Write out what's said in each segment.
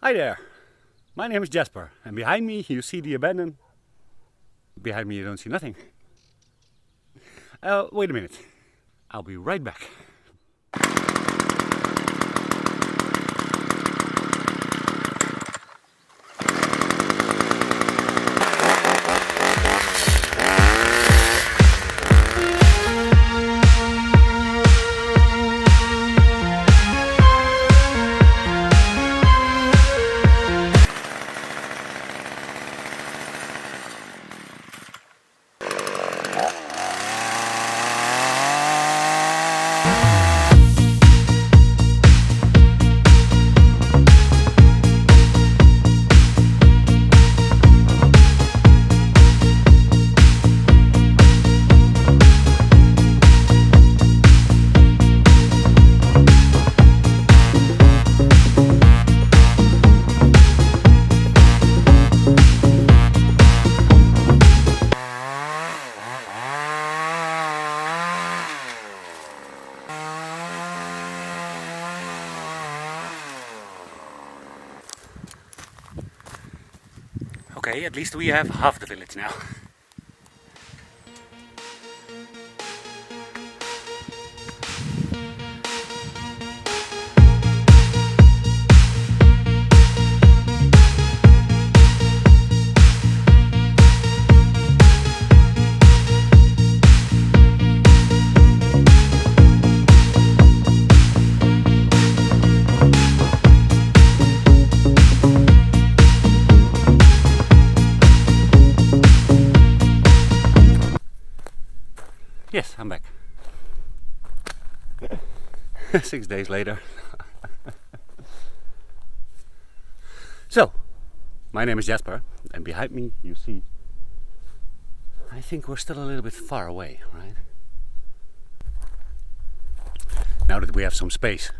Hi there, my name is Jasper, and behind me you see the abandoned. Behind me you don't see nothing. Wait a minute, I'll be right back. Okay, at least we have half the village now. Yes, I'm back. 6 days later. So, my name is Jasper, and behind me you see, I think we're still a little bit far away, right? Now that we have some space.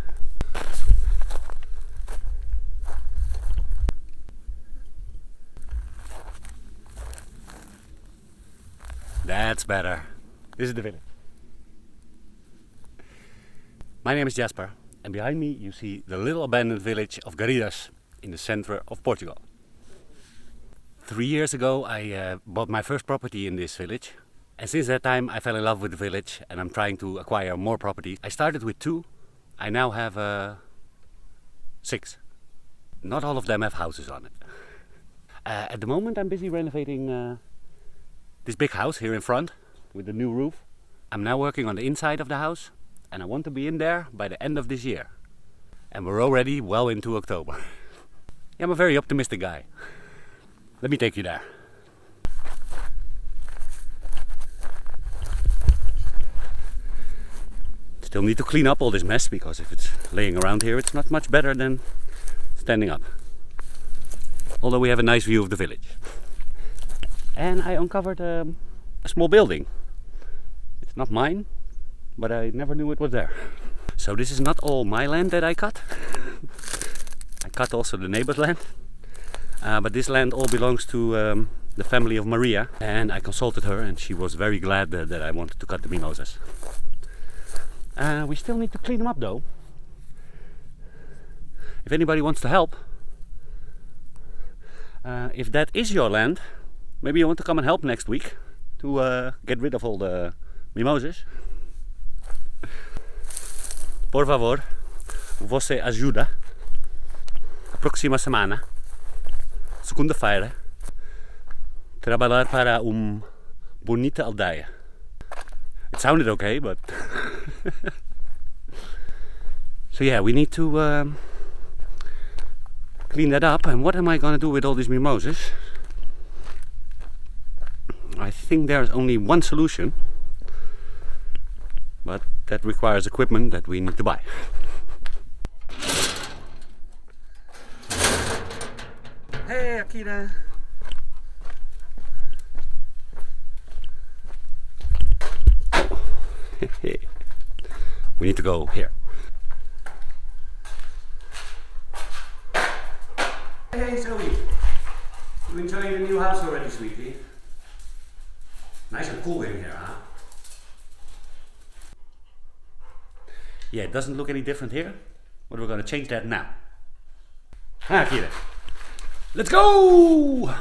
That's better. This is the village. My name is Jasper, and behind me you see the little abandoned village of Garidas in the center of Portugal. 3 years ago I bought my first property in this village, and since that time I fell in love with the village and I'm trying to acquire more properties. I started with 2, I now have 6. Not all of them have houses on it. At the moment I'm busy renovating this big house here in front with the new roof. I'm now working on the inside of the house, and I want to be in there by the end of this year. And we're already well into October. Yeah, I'm a very optimistic guy. Let me take you there. Still need to clean up all this mess, because if it's laying around here it's not much better than standing up. Although we have a nice view of the village. And I uncovered a small building. It's not mine, but I never knew it was there. So this is not all my land that I cut. I cut also the neighbor's land. But this land all belongs to the family of Maria. And I consulted her and she was very glad that I wanted to cut the mimosas. We still need to clean them up though. If anybody wants to help, if that is your land, maybe you want to come and help next week to get rid of all the mimosas. Por favor, você ajuda. A próxima semana, segunda-feira, trabalhar para bonita aldeia. It sounded okay, but so yeah, we need to clean that up. And what am I gonna do with all these mimosas? I think there's only one solution, but that requires equipment that we need to buy. Hey Akira! We need to go here. Hey Zoey! You enjoying the new house already, sweetie? Nice and cool in here, huh? Yeah, it doesn't look any different here, but we're going to change that now. Akira. Let's go!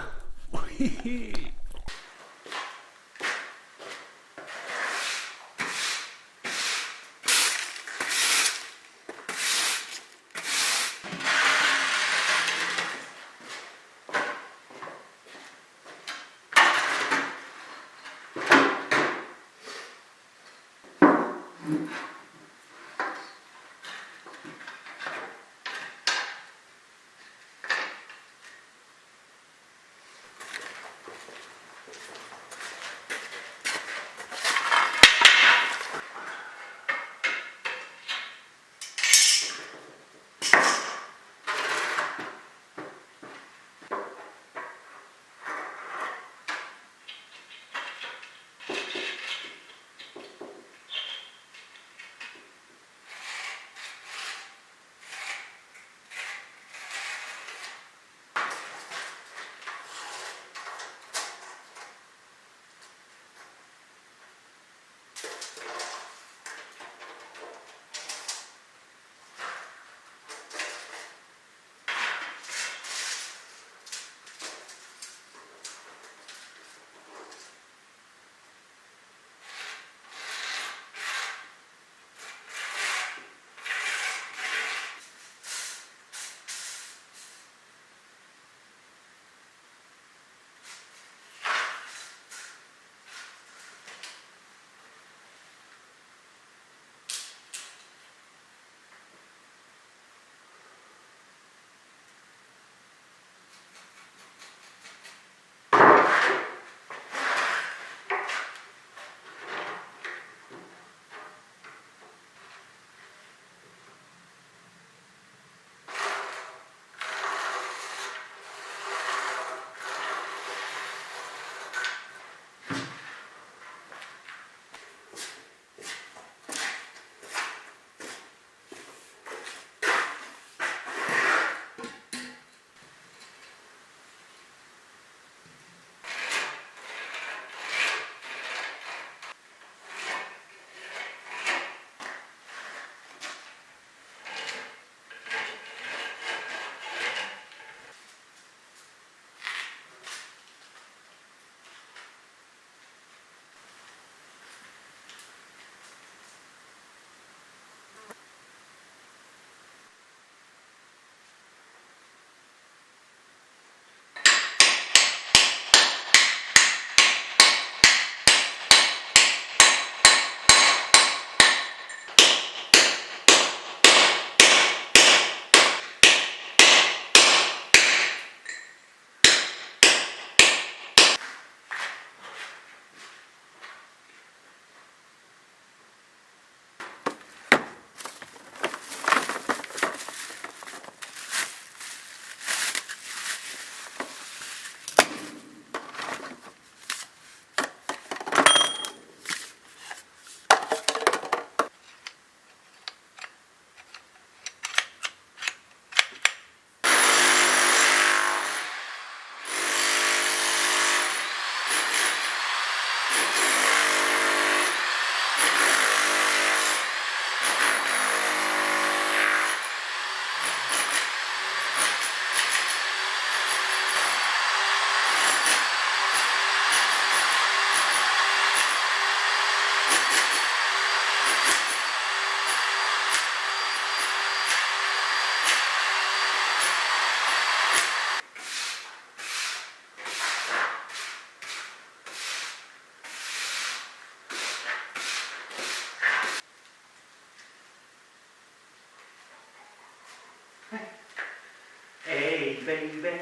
Hey, baby.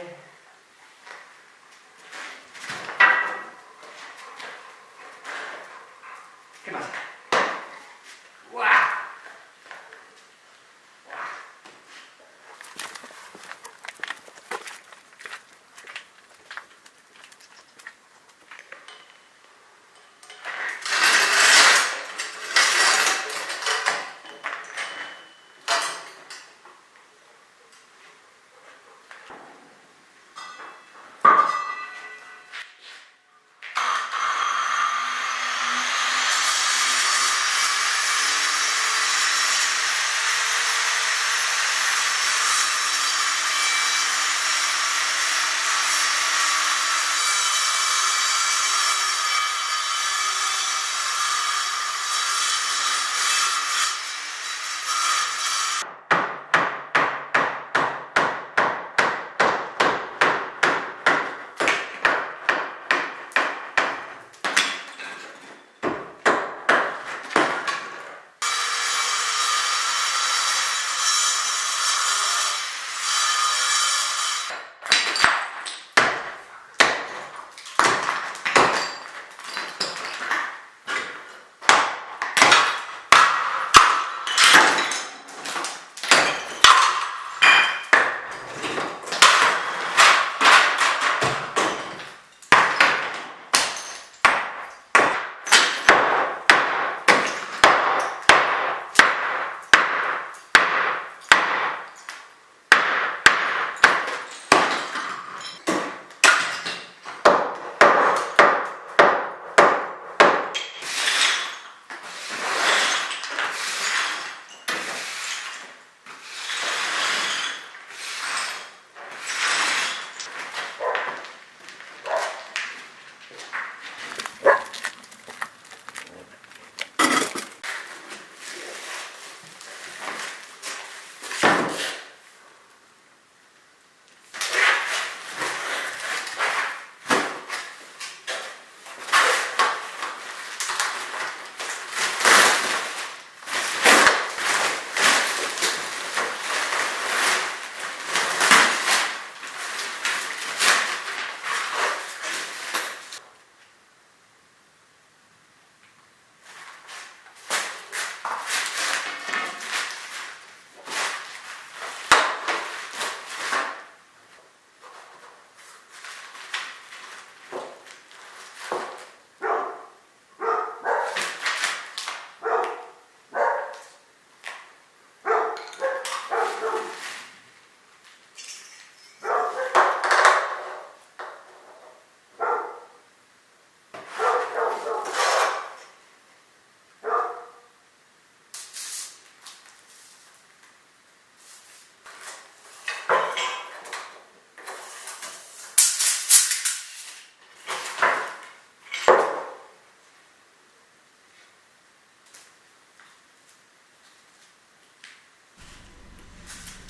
¿Qué pasa? ¡Guau!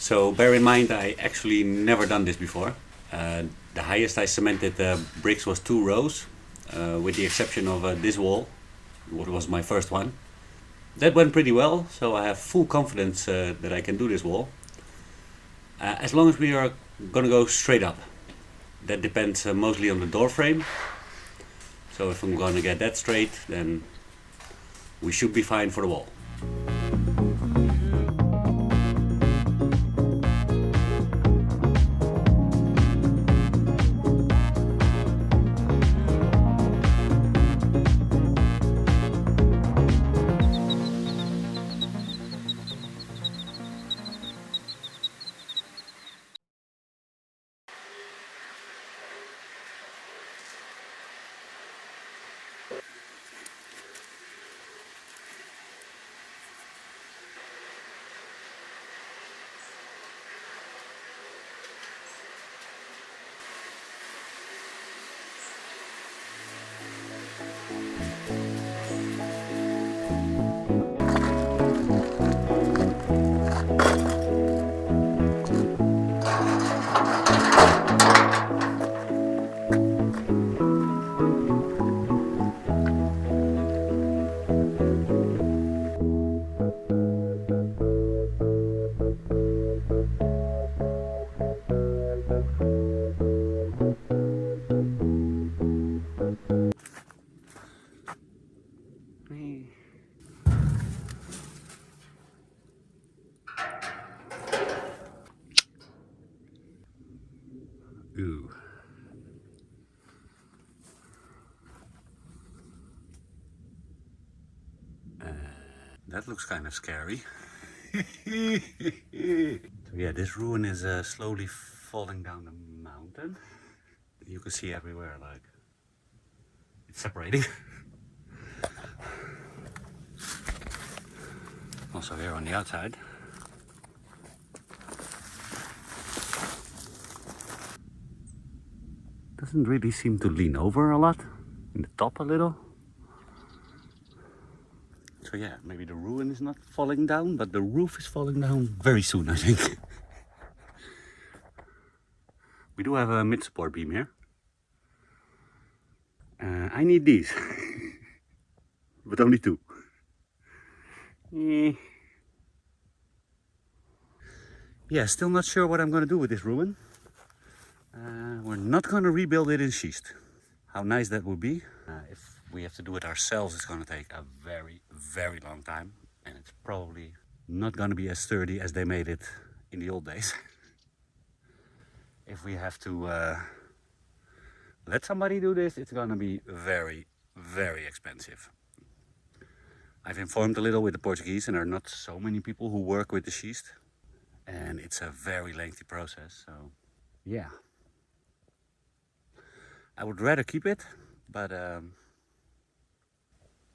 So bear in mind, I actually never done this before. The highest I cemented bricks was 2 rows, with the exception of this wall, what was my first one. That went pretty well, so I have full confidence that I can do this wall. As long as we are gonna go straight up. That depends mostly on the door frame. So if I'm gonna get that straight, then we should be fine for the wall. Ooh. That looks kind of scary. So yeah, this ruin is slowly falling down the mountain. You can see everywhere, like, it's separating. Also here on the outside. Doesn't really seem to lean over a lot, in the top a little. So yeah, maybe the ruin is not falling down, but the roof is falling down very soon, I think. We do have a mid-support beam here. I need these, but only 2. Yeah, still not sure what I'm going to do with this ruin. We're not going to rebuild it in schist. How nice that would be. If we have to do it ourselves, it's going to take a very, very long time. And it's probably not going to be as sturdy as they made it in the old days. If we have to let somebody do this, it's going to be very, very expensive. I've informed a little with the Portuguese, and there are not so many people who work with the schist. And it's a very lengthy process, so yeah. I would rather keep it, but I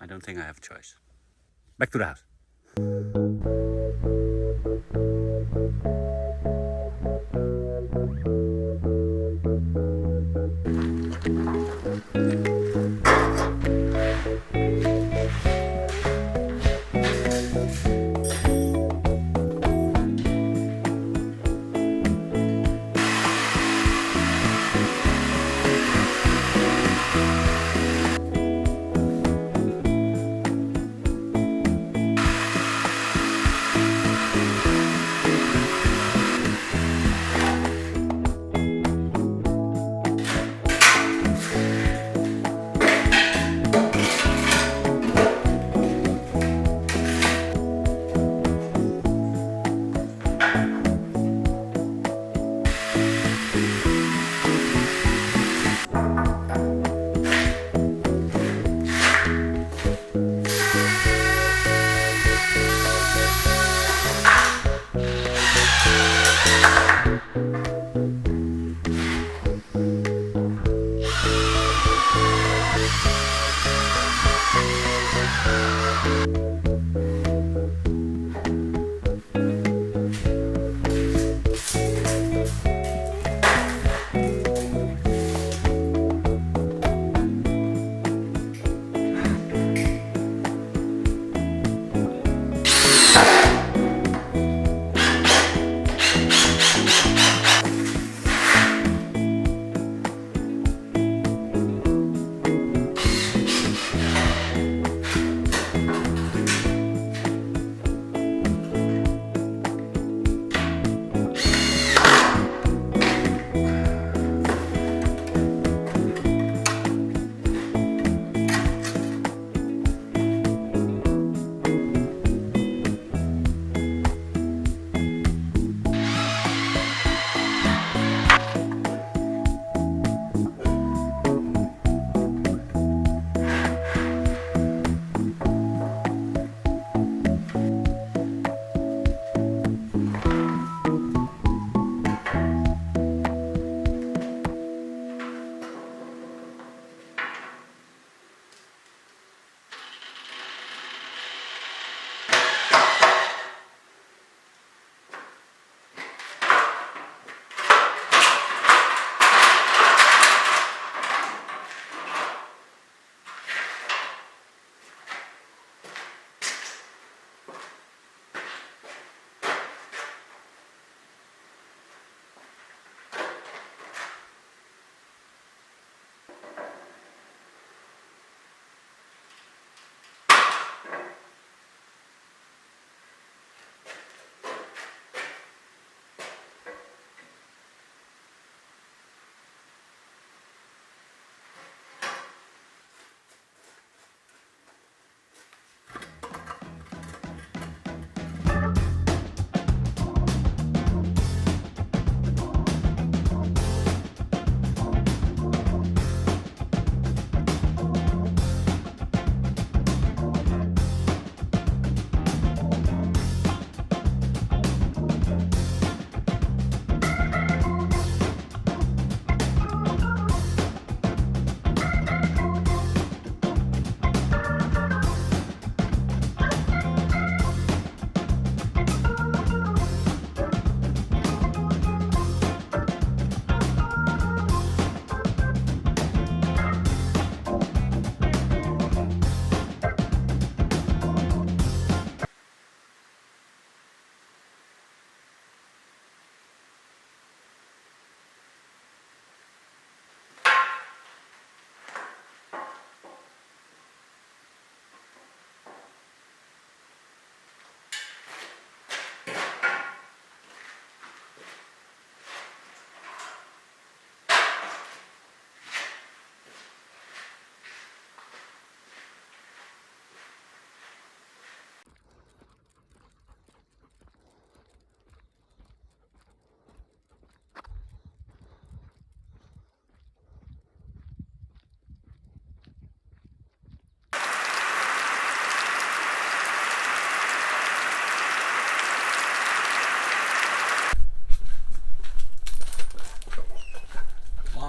don't think I have a choice. Back to the house.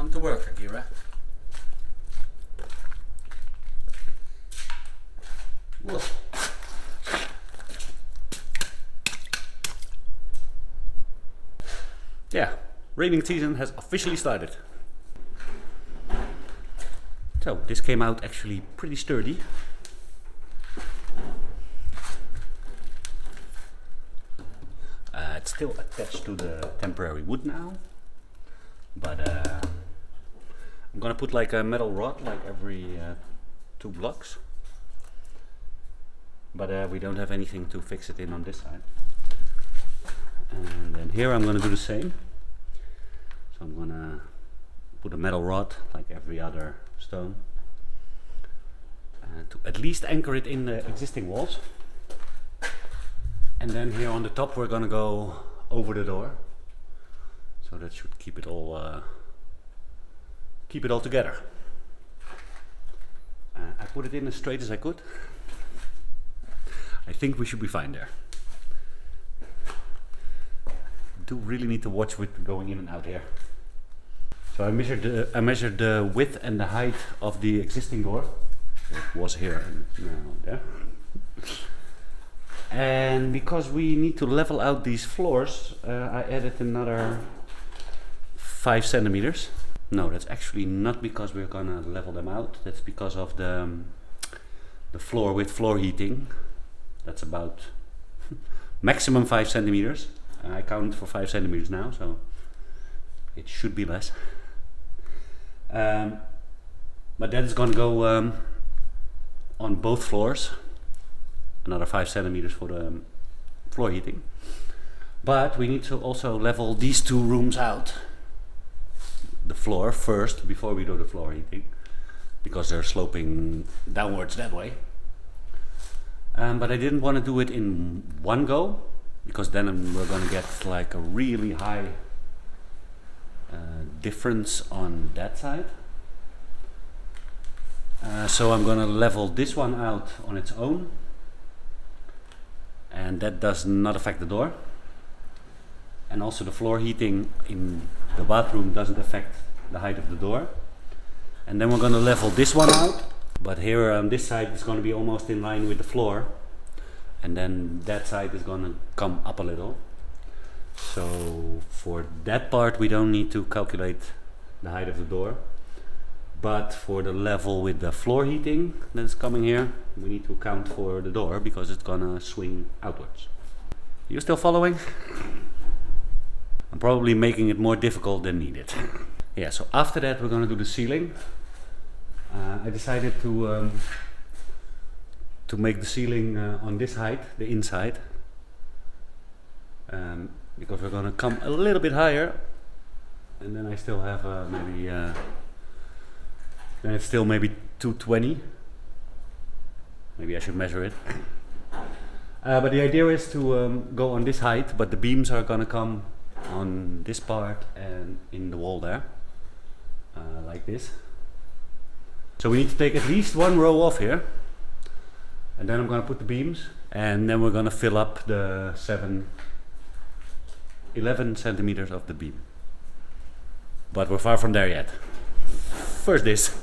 Welcome to work, Akira. Whoa. Yeah, raining season has officially started. So this came out actually pretty sturdy. It's still attached to the temporary wood now, but I'm gonna put like a metal rod like every 2 blocks, but we don't have anything to fix it in on this side. And then here I'm gonna do the same. So I'm gonna put a metal rod like every other stone to at least anchor it in the existing walls. And then here on the top we're gonna go over the door, so that should keep it all together. I put it in as straight as I could. I think we should be fine there. Do really need to watch with going in and out here. So I measured the width and the height of the existing door. It was here and now there. And because we need to level out these floors, I added another 5 centimeters. No, that's actually not because we're gonna level them out. That's because of the floor with floor heating. That's about maximum 5 centimeters. I counted for 5 centimeters now, so it should be less. But that is gonna go on both floors. Another 5 centimeters for the floor heating. But we need to also level these 2 rooms out. The floor first before we do the floor heating, because they're sloping downwards that way. But I didn't want to do it in one go, because then we're going to get like a really high difference on that side. So I'm going to level this one out on its own, and that does not affect the door. And also the floor heating in the bathroom doesn't affect the height of the door. And then we're going to level this one out, but here on this side is going to be almost in line with the floor, and then that side is going to come up a little. So for that part we don't need to calculate the height of the door, but for the level with the floor heating that is coming here, we need to account for the door because it's gonna swing outwards. You still following? I'm probably making it more difficult than needed. Yeah, so after that we're gonna do the ceiling. I decided to make the ceiling on this height, the inside, because we're gonna come a little bit higher, and then I still have then it's still maybe 220. Maybe I should measure it. But the idea is to go on this height, but the beams are gonna come on this part and in the wall there, like this. So we need to take at least one row off here, and then I'm gonna put the beams, and then we're gonna fill up the 11 centimeters of the beam. But we're far from there yet. First this.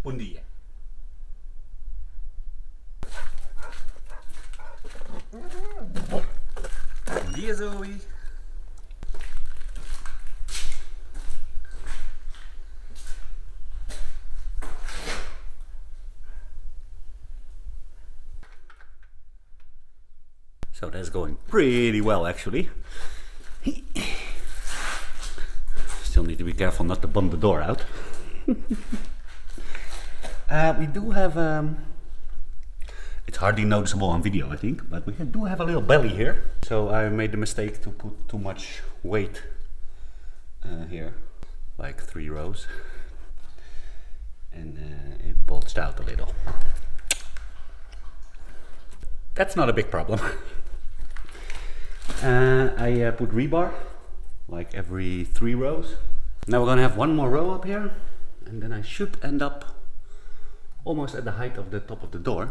Bom dia. Bom dia, Zoey. So that's going pretty well, actually. Still need to be careful not to bump the door out. We do have, it's hardly noticeable on video, I think, but we do have a little belly here. So I made the mistake to put too much weight here, like 3 rows. And it bulged out a little. That's not a big problem. I put rebar, like every 3 rows. Now we're gonna have 1 more row up here, and then I should end up almost at the height of the top of the door.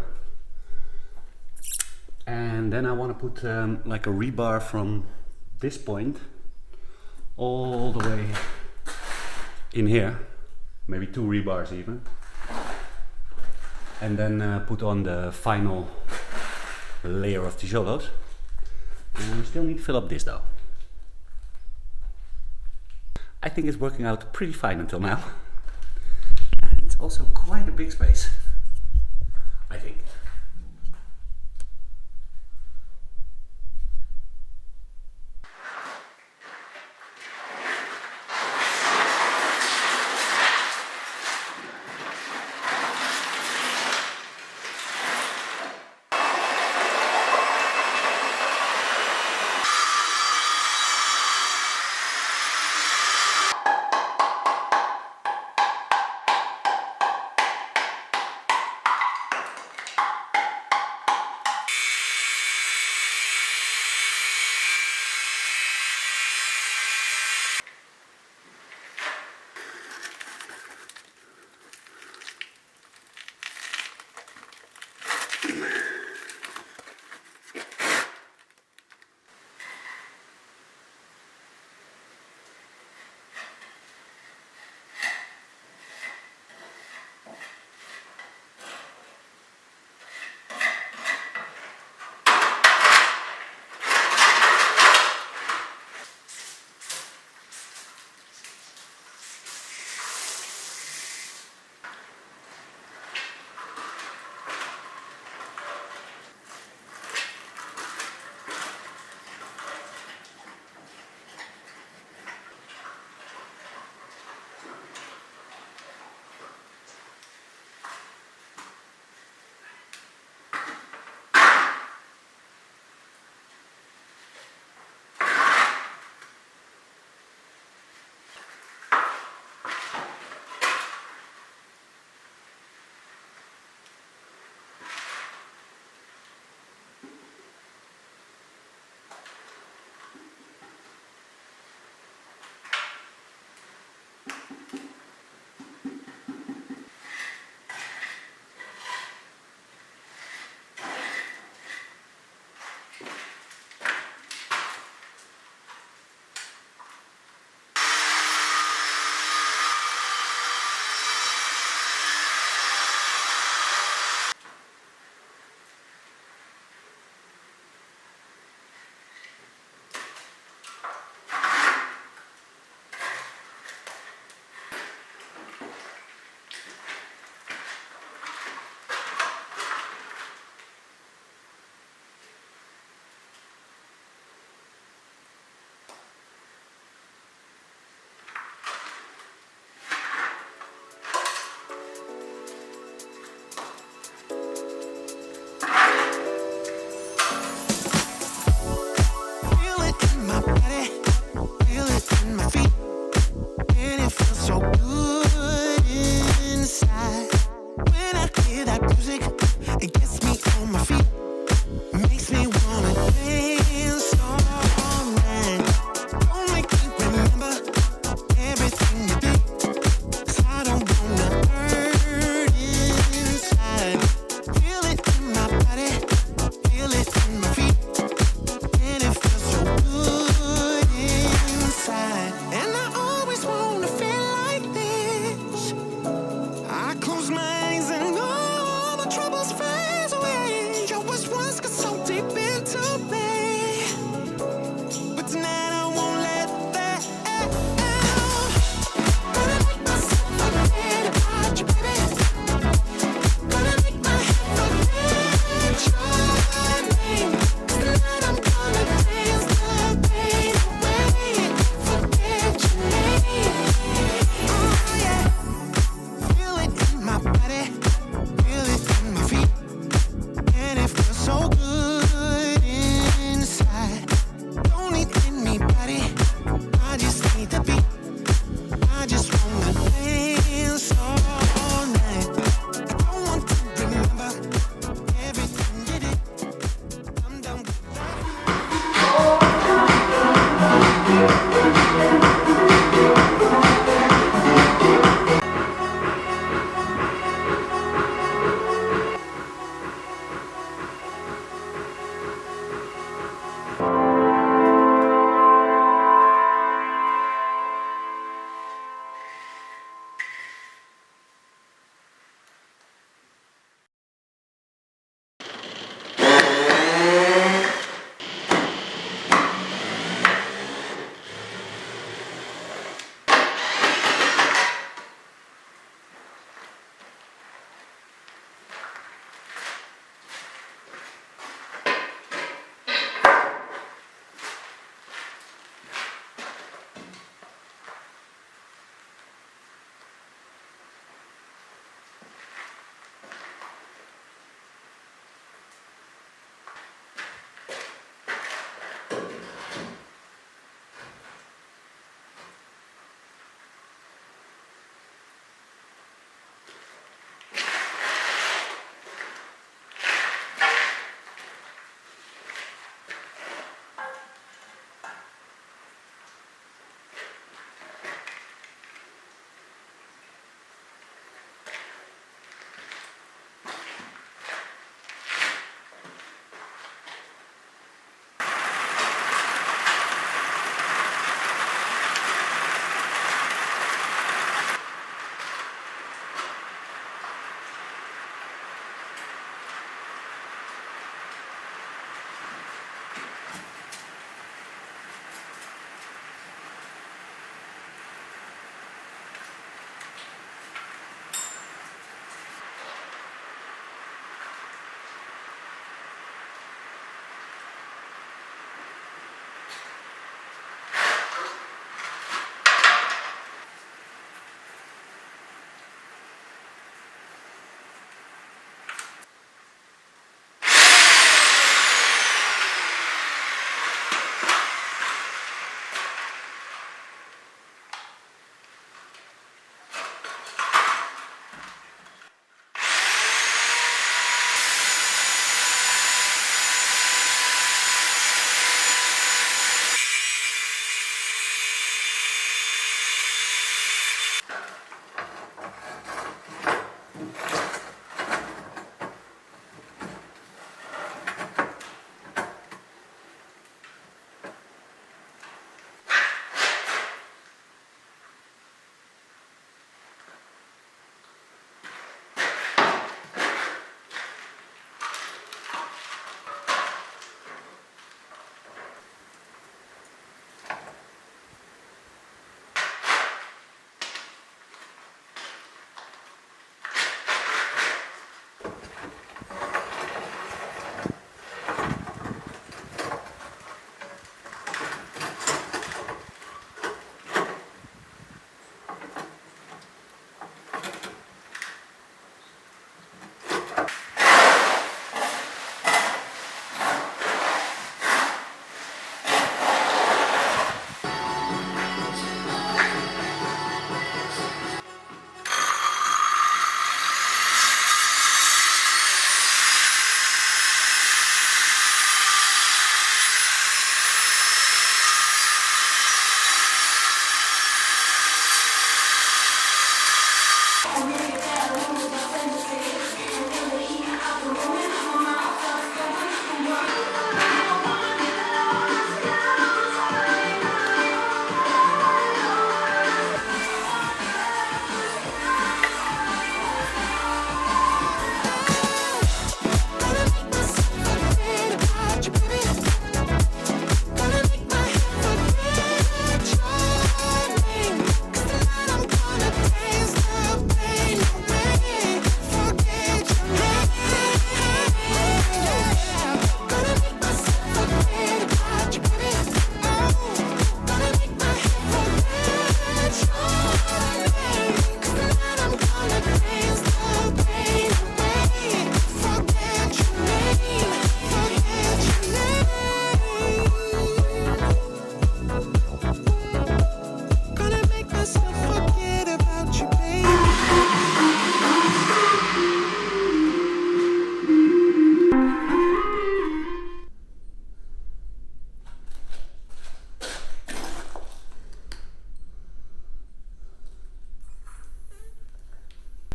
And then I want to put like a rebar from this point all the way in here, maybe 2 rebars even, and then put on the final layer of tijolos. And we still need to fill up this though. I think it's working out pretty fine until now. And it's also quite a big space, I think.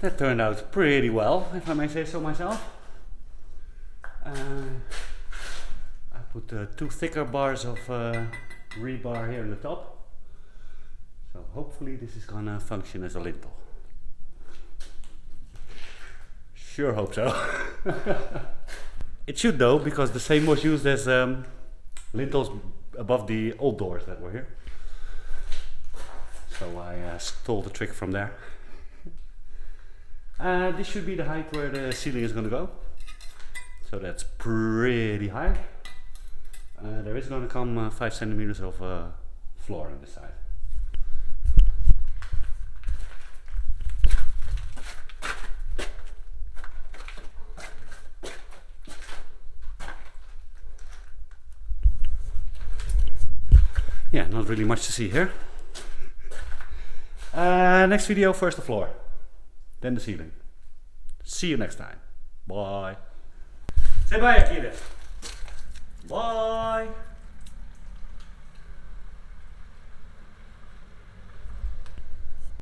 That turned out pretty well, if I may say so myself. I put 2 thicker bars of rebar here in the top. So hopefully this is gonna function as a lintel. Sure hope so. It should though, because the same was used as lintels above the old doors that were here. So I stole the trick from there. This should be the height where the ceiling is going to go. So that's pretty high. There is going to come 5 centimeters of floor on this side. Yeah, not really much to see here. Next video, first the floor, then the ceiling. See you next time. Bye. Say bye, Akira. Bye.